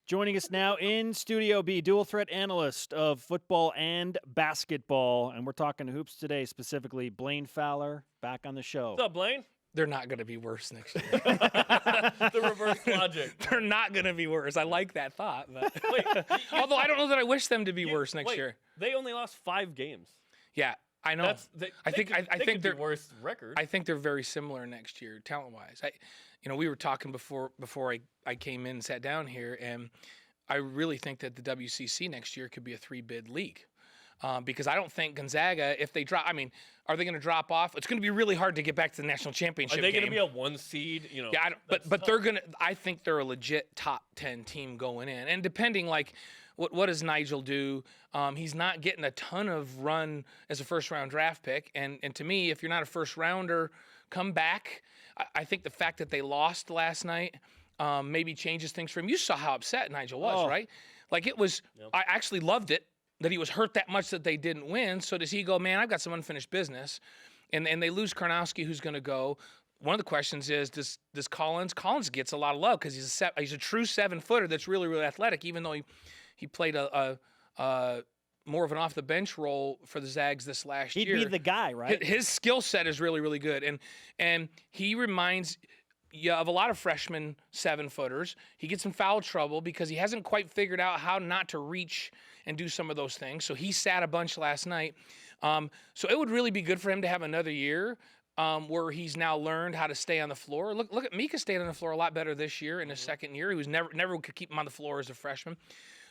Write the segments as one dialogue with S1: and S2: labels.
S1: Joining us now in Studio B, dual threat analyst of football and basketball. And we're talking hoops today, specifically Blaine Fowler back on the show.
S2: What's up, Blaine?
S3: They're not going to be worse next year.
S2: The reverse logic.
S3: They're not going to be worse. I like that thought. But although I don't know that I wish them to be worse next year.
S2: They only lost 5 games.
S3: Yeah, I know. I think they're
S2: worse record.
S3: I think they're very similar next year, talent-wise. We were talking before I came in and sat down here, and I really think that the WCC next year could be a 3-bid league. Because I don't think Gonzaga, if they drop, are they going to drop off? It's going to be really hard to get back to the national championship.
S2: Are they going to be a 1 seed?
S3: Yeah, but they're going to. I think they're a legit top 10 team going in, and depending what does Nigel do? He's not getting a ton of run as a first-round draft pick, and to me, if you're not a first-rounder, come back. I think the fact that they lost last night maybe changes things for him. You saw how upset Nigel was, right? Like it was. Yep. I actually loved it that he was hurt that much that they didn't win. So does he go, man, I've got some unfinished business, and they lose Karnowski, who's going to go. One of the questions is, does Collins? Collins gets a lot of love because he's a true 7-footer that's really, really athletic, even though he played a more of an off the bench role for the Zags this last year.
S1: He'd be the guy, right?
S3: His skill set is really, really good, and he reminds you of a lot of freshman 7-footers. He gets in foul trouble because he hasn't quite figured out how not to reach and do some of those things. So he sat a bunch last night. So it would really be good for him to have another year where he's now learned how to stay on the floor. Look at Mika stayed on the floor a lot better this year in his second year. He was never could keep him on the floor as a freshman.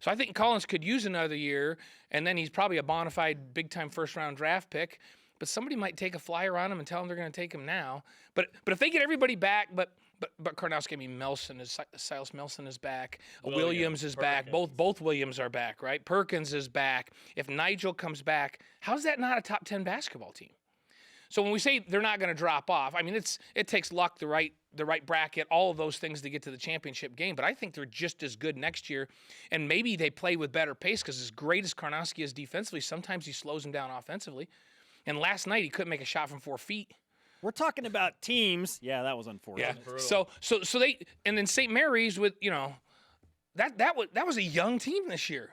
S3: So I think Collins could use another year, and then he's probably a bona fide big-time first-round draft pick. But somebody might take a flyer on him and tell him they're going to take him now. But if they get everybody back, but Karnowski, Silas Melson is back. Williams is back. Both Williams are back, right? Perkins is back. If Nigel comes back, how's that not a top 10 basketball team? So when we say they're not going to drop off, it takes luck, the right bracket, all of those things to get to the championship game. But I think they're just as good next year, and maybe they play with better pace because as great as Karnowski is defensively, sometimes he slows them down offensively. And last night he couldn't make a shot from 4 feet.
S1: We're talking about teams. Yeah, that was unfortunate.
S3: Yeah. So they, and then St. Mary's with that was a young team this year.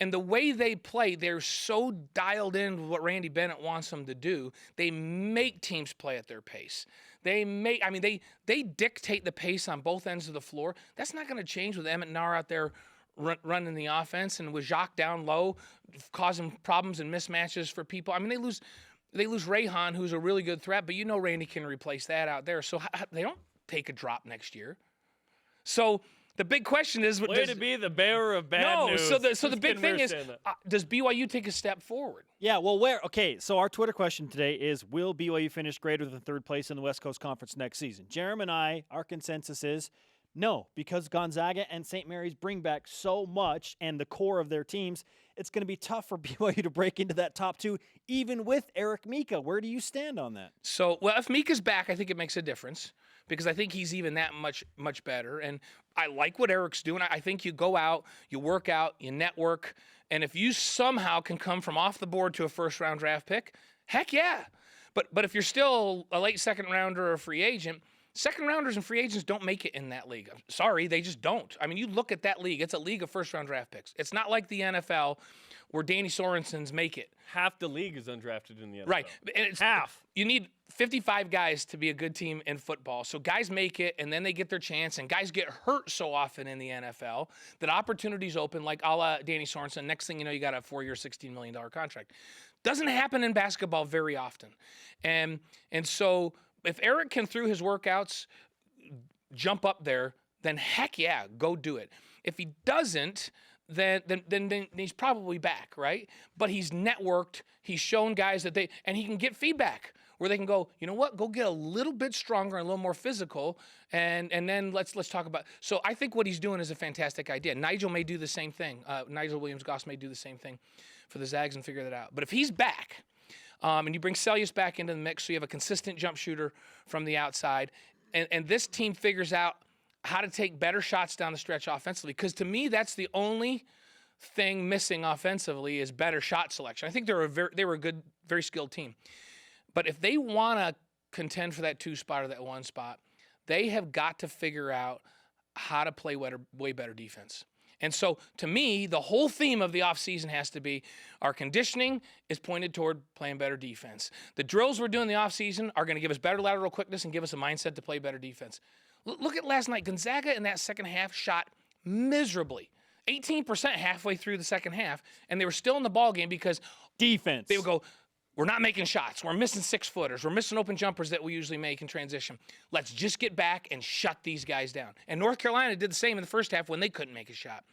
S3: And the way they play, they're so dialed in with what Randy Bennett wants them to do. They make teams play at their pace. They dictate the pace on both ends of the floor. That's not going to change with Emmett Nahr out there running the offense and with Jacques down low, causing problems and mismatches for people. They lose Rayhan, who's a really good threat, but Randy can replace that out there. So they don't take a drop next year. So the big question is,
S2: way to be the bearer of bad news.
S3: So the big thing is, does BYU take a step forward?
S1: Yeah, well, where? Okay, so our Twitter question today is, will BYU finish greater than 3rd place in the West Coast Conference next season? Jeremy and I, our consensus is no, because Gonzaga and St. Mary's bring back so much and the core of their teams, it's going to be tough for BYU to break into that top 2, even with Eric Mika. Where do you stand on that?
S3: So, well, if Mika's back, I think it makes a difference because I think he's even that much better. And I like what Eric's doing. I think you go out, you work out, you network, and if you somehow can come from off the board to a first-round draft pick, heck yeah. But if you're still a late second rounder or a free agent, second rounders and free agents don't make it in that league. Sorry, they just don't. You look at that league, it's a league of first-round draft picks. It's not like the NFL where Danny Sorensen's make it.
S2: Half the league is undrafted in the NFL.
S3: Right. And it's
S2: half.
S3: You need 55 guys to be a good team in football. So guys make it, and then they get their chance, and guys get hurt so often in the NFL that opportunities open, like a la Danny Sorensen. Next thing you know, you got a 4-year, $16 million contract. Doesn't happen in basketball very often. And so if Eric can, through his workouts, jump up there, then heck yeah, go do it. If he doesn't, then he's probably back, right? But he's networked. He's shown guys and he can get feedback where they can go, you know what, go get a little bit stronger and a little more physical, and then let's talk about. So I think what he's doing is a fantastic idea. Nigel may do the same thing. Nigel Williams-Goss may do the same thing for the Zags and figure that out. But if he's back, and you bring Celius back into the mix, so you have a consistent jump shooter from the outside, and this team figures out how to take better shots down the stretch offensively. Because to me, that's the only thing missing offensively is better shot selection. I think they were a good, very skilled team. But if they want to contend for that 2 spot or that 1 spot, they have got to figure out how to play way better defense. And so, to me, the whole theme of the offseason has to be our conditioning is pointed toward playing better defense. The drills we're doing in the offseason are going to give us better lateral quickness and give us a mindset to play better defense. Look at last night. Gonzaga in that second half shot miserably. 18% halfway through the second half, and they were still in the ball game because
S1: defense.
S3: They would go, we're not making shots. We're missing 6-footers. We're missing open jumpers that we usually make in transition. Let's just get back and shut these guys down. And North Carolina did the same in the first half when they couldn't make a shot.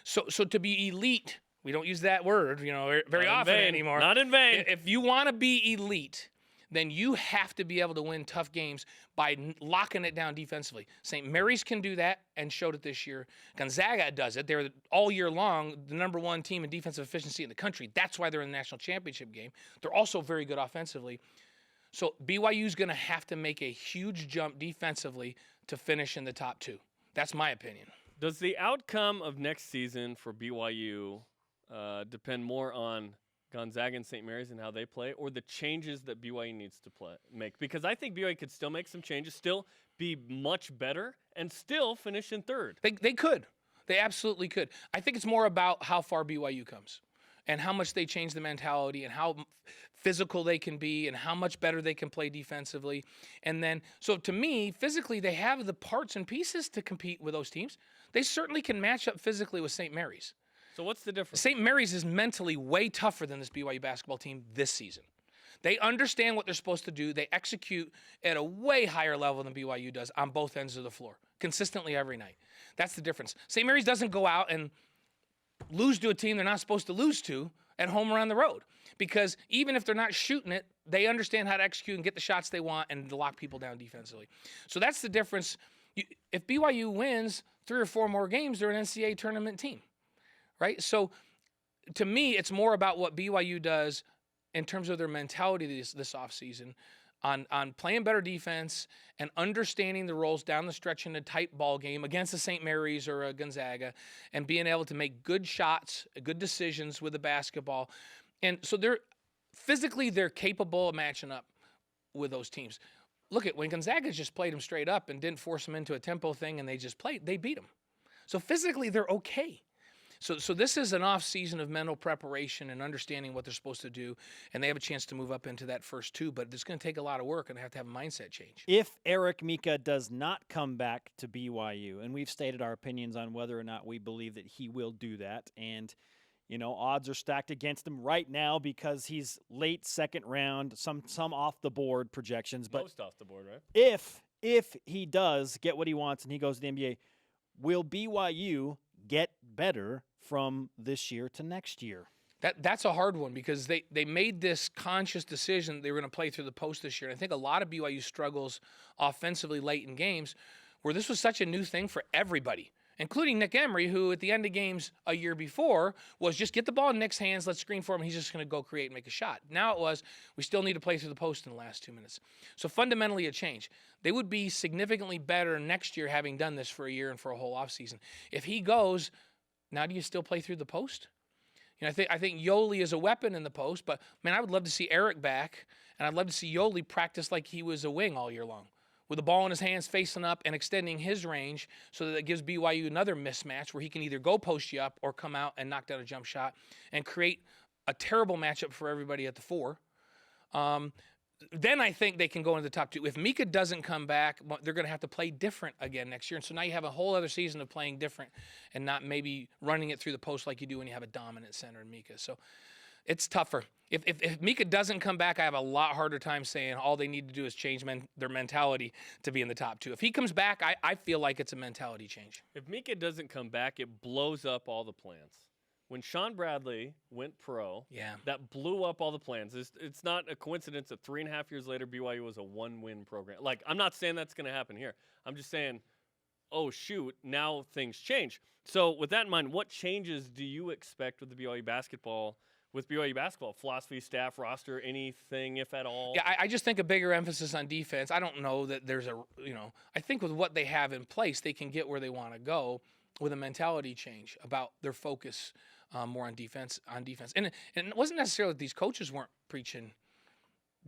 S3: So to be elite, we don't use that word, very often anymore.
S2: Not in vain.
S3: If you want to be elite, then you have to be able to win tough games by locking it down defensively. St. Mary's can do that and showed it this year. Gonzaga does it. They're all year long the number one team in defensive efficiency in the country. That's why they're in the national championship game. They're also very good offensively. So BYU's going to have to make a huge jump defensively to finish in the top 2. That's my opinion.
S2: Does the outcome of next season for BYU depend more on Gonzaga and St. Mary's and how they play, or the changes that BYU needs to make? Because I think BYU could still make some changes, still be much better, and still finish in third.
S3: They could. They absolutely could. I think it's more about how far BYU comes and how much they change the mentality and how physical they can be and how much better they can play defensively. And then, so to me, physically, they have the parts and pieces to compete with those teams. They certainly can match up physically with St. Mary's.
S2: So what's the difference?
S3: St. Mary's is mentally way tougher than this BYU basketball team this season. They understand what they're supposed to do. They execute at a way higher level than BYU does on both ends of the floor, consistently every night. That's the difference. St. Mary's doesn't go out and lose to a team they're not supposed to lose to at home or on the road, because even if they're not shooting it, they understand how to execute and get the shots they want and to lock people down defensively. So that's the difference. If BYU wins 3 or 4 more games, they're an NCAA tournament team. Right? So to me, it's more about what BYU does in terms of their mentality this offseason on playing better defense and understanding the roles down the stretch in a tight ball game against a St. Mary's or a Gonzaga, and being able to make good shots, good decisions with the basketball. And so they're capable of matching up with those teams. Look at when Gonzaga just played them straight up and didn't force them into a tempo thing and they beat them. So physically they're okay. So this is an off season of mental preparation and understanding what they're supposed to do, and they have a chance to move up into that first 2, but it's going to take a lot of work and they have to have a mindset change.
S1: If Eric Mika does not come back to BYU, and we've stated our opinions on whether or not we believe that he will do that, and odds are stacked against him right now because he's late second round, some off the board projections, but
S2: most off the board, right?
S1: If he does get what he wants and he goes to the NBA, will BYU get better from this year to next year?
S3: That's a hard one because they made this conscious decision they were going to play through the post this year. And I think a lot of BYU struggles offensively late in games where this was such a new thing for everybody, including Nick Emery, who at the end of games a year before was just get the ball in Nick's hands, let's screen for him, he's just going to go create and make a shot. Now it was, we still need to play through the post in the last 2 minutes. So fundamentally a change. They would be significantly better next year having done this for a year and for a whole offseason. If he goes, now do you still play through the post? I think Yoli is a weapon in the post, but, man, I would love to see Eric back, and I'd love to see Yoli practice like he was a wing all year long, with the ball in his hands facing up and extending his range so that it gives BYU another mismatch where he can either go post you up or come out and knock down a jump shot and create a terrible matchup for everybody at the 4. Then I think they can go into the top 2. If Mika doesn't come back, they're going to have to play different again next year. And so now you have a whole other season of playing different and not maybe running it through the post like you do when you have a dominant center in Mika. So it's tougher. If Mika doesn't come back, I have a lot harder time saying all they need to do is change their mentality to be in the top 2. If he comes back, I feel like it's a mentality change.
S2: If Mika doesn't come back, it blows up all the plans. When Sean Bradley went pro, that blew up all the plans. It's not a coincidence that 3.5 years later, BYU was a 1-win program. Like, I'm not saying that's going to happen here. I'm just saying, oh, shoot, now things change. So with that in mind, what changes do you expect with BYU basketball philosophy, staff, roster, anything, if at all?
S3: Yeah, I just think a bigger emphasis on defense. I don't know that there's I think with what they have in place, they can get where they want to go with a mentality change about their focus more on defense. And it wasn't necessarily that these coaches weren't preaching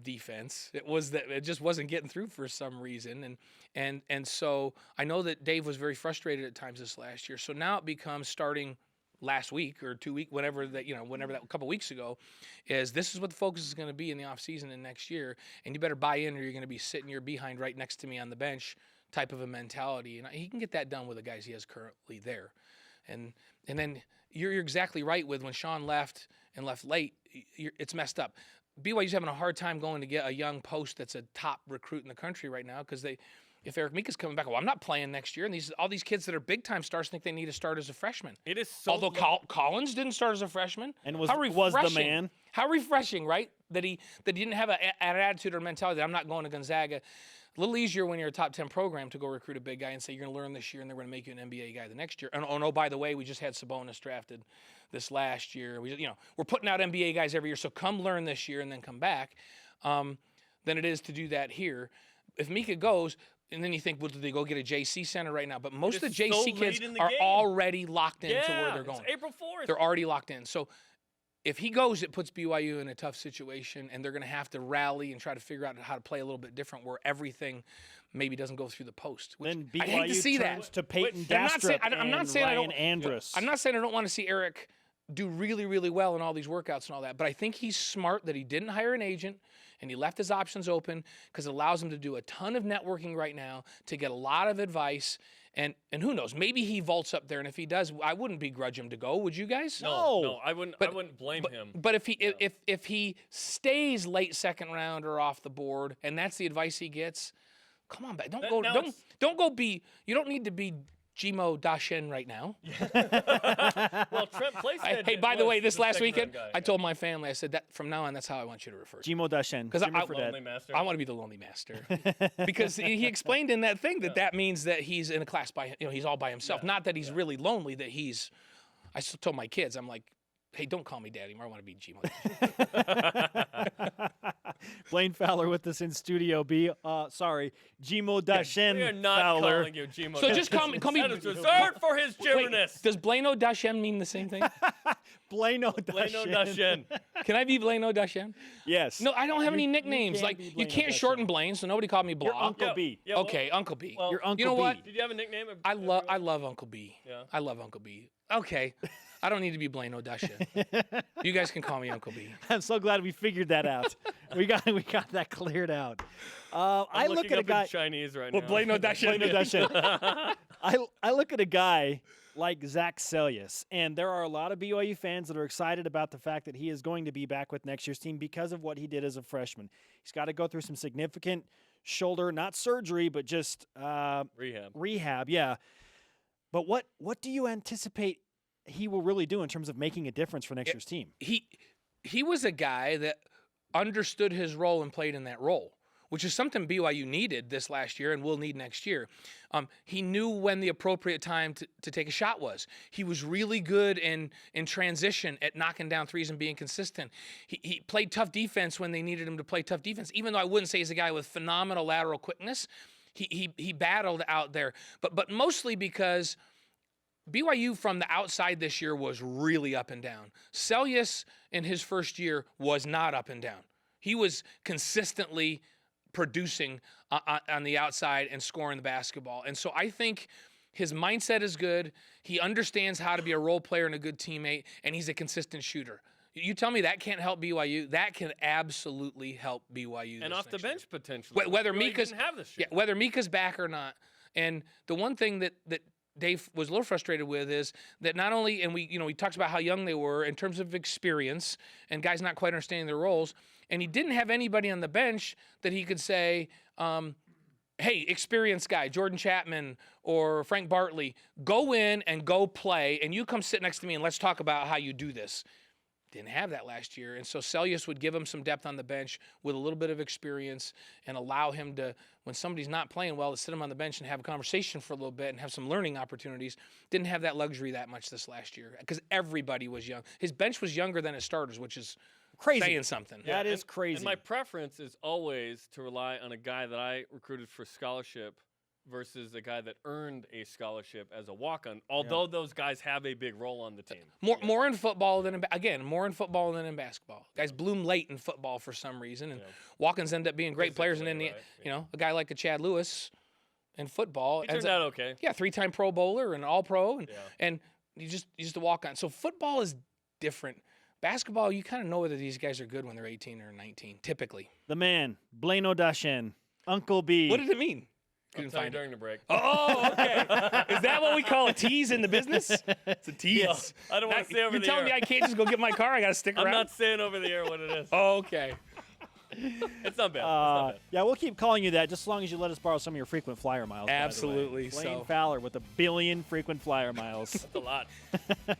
S3: defense. It was that it just wasn't getting through for some reason, and so I know that Dave was very frustrated at times this last year. So now it becomes starting last week or 2 weeks, whenever that a couple weeks ago, this is what the focus is going to be in the offseason and next year, and you better buy in or you're going to be sitting your behind right next to me on the bench type of a mentality. And he can get that done with the guys he has currently there. And then you're exactly right with when Sean left and left late, it's messed up. BYU's having a hard time going to get a young post that's a top recruit in the country right now because if Eric Mika's coming back, well, I'm not playing next year. And all these kids that are big-time stars think they need to start as a freshman.
S2: It is so
S3: Although Collins didn't start as a freshman.
S1: And was the man.
S3: How refreshing, right? That he didn't have an attitude or mentality that I'm not going to Gonzaga. A little easier when you're a top 10 program to go recruit a big guy and say you're going to learn this year and they're going to make you an NBA guy the next year. And oh, by the way, we just had Sabonis drafted this last year. We're putting out NBA guys every year, so come learn this year and then come back. Than it is to do that here. If Mika goes, and then you think, well, do they go get a JC center right now? But most of the JC kids are already locked into where they're going.
S2: It's April 4th.
S3: They're already locked in. So if he goes, it puts BYU in a tough situation, and they're going to have to rally and try to figure out how to play a little bit different where everything maybe doesn't go through the post.
S1: Then BYU
S3: I hate to see
S1: turns
S3: that.
S1: to Peyton Dastrup
S3: I'm not saying
S1: Ryan Andrus.
S3: I'm not saying I don't want to see Eric do really, really well in all these workouts and all that, but I think he's smart that he didn't hire an agent and he left his options open because it allows him to do a ton of networking right now to get a lot of advice. And who knows? Maybe he vaults up there, and if he does, I wouldn't begrudge him to go. Would you guys?
S2: No, I wouldn't. I wouldn't blame him.
S3: But if he stays late second round or off the board, and that's the advice he gets, come on, don't go be. You don't need to be Jimo Dashen right now.
S2: Well, Trent Plaisted.
S3: Hey, by the way, this last weekend, I told my family, I said that from now on, that's how I want you to refer to
S1: Jimo Dashen.
S3: Because I want to be the lonely master. Because he explained in that thing that means that he's in a class by, he's all by himself. Yeah. Not that he's really lonely. That I still told my kids, I'm like, hey, don't call me Daddy anymore. I want to be Jimo.
S1: Blaine Fowler with us in studio. Jimo Dashen.
S2: We are not
S1: Fowler.
S2: calling you Jimo.
S3: So just call me.
S2: That is reserved for his Jimmerness.
S3: Does Blaine Dashen mean the same thing?
S1: Blaine
S2: Dashen.
S3: Can I be Blaine Dashen?
S1: Yes.
S3: No, I don't have any nicknames. Like you can't shorten Blaine, so nobody called me Blah.
S1: You're Uncle B.
S2: Yeah,
S3: okay, Uncle B.
S2: Well,
S1: You're Uncle B.
S3: You know what?
S2: Did you have a nickname?
S3: I love Uncle B.
S2: Yeah.
S3: I love Uncle B. Okay. I don't need to be Blaine Dashen. You guys can call me Uncle B.
S1: I'm so glad we figured that out. we got that cleared out. I look at a guy
S2: Chinese right now.
S3: Blaine Dashen.
S1: I look at a guy like Zach Seljaas, and there are a lot of BYU fans that are excited about the fact that he is going to be back with next year's team because of what he did as a freshman. He's got to go through some significant shoulder, not surgery, but just rehab, yeah. But what do you anticipate he will really do in terms of making a difference for next year's team?
S3: He was a guy that understood his role and played in that role, which is something BYU needed this last year and will need next year. He knew when the appropriate time to take a shot was. He was really good in transition at knocking down threes and being consistent. He played tough defense when they needed him to play tough defense, even though I wouldn't say he's a guy with phenomenal lateral quickness. He battled out there, but mostly because BYU from the outside this year was really up and down. Seljaas in his first year was not up and down. He was consistently producing on the outside and scoring the basketball. And so I think his mindset is good. He understands how to be a role player and a good teammate, and he's a consistent shooter. You tell me that can't help BYU. That can absolutely help BYU.
S2: And off the bench potentially.
S3: Whether Mika's back or not. And the one thing that Dave was a little frustrated with is that not only, and we talked about how young they were in terms of experience and guys not quite understanding their roles, and he didn't have anybody on the bench that he could say, hey, experienced guy, Jordan Chapman or Frank Bartley, go in and go play, and you come sit next to me and let's talk about how you do this. Didn't have that last year, and so Seljaas would give him some depth on the bench with a little bit of experience and allow him to, when somebody's not playing well, to sit him on the bench and have a conversation for a little bit and have some learning opportunities. Didn't have that luxury that much this last year because everybody was young. His bench was younger than his starters, which is crazy. Saying something.
S1: That is crazy.
S2: And my preference is always to rely on a guy that I recruited for scholarship versus a guy that earned a scholarship as a walk-on, although those guys have a big role on the team.
S3: More in football than more in football than in basketball. Guys bloom late in football for some reason, and walk-ons end up being great players. And then a guy like a Chad Lewis in football
S2: he turned out okay.
S3: Yeah, 3-time Pro Bowler and All-Pro, and you just a walk-on. So football is different. Basketball, you kind of know whether these guys are good when they're 18 or 19, typically.
S1: The man, Blaine Fowler, Uncle B.
S3: What did it mean?
S2: Couldn't find during the break.
S3: Oh, okay. Is that what we call a tease in the business? It's a tease.
S2: No, I don't want to say over the air.
S3: You're telling me I can't just go get my car? I got to stick around?
S2: I'm not saying over the air what it is.
S3: Oh, okay.
S2: It's not bad. It's not bad.
S1: Yeah, we'll keep calling you that just as long as you let us borrow some of your frequent flyer miles.
S3: Absolutely.
S1: Blaine Fowler with 1 billion frequent flyer miles.
S2: That's a lot.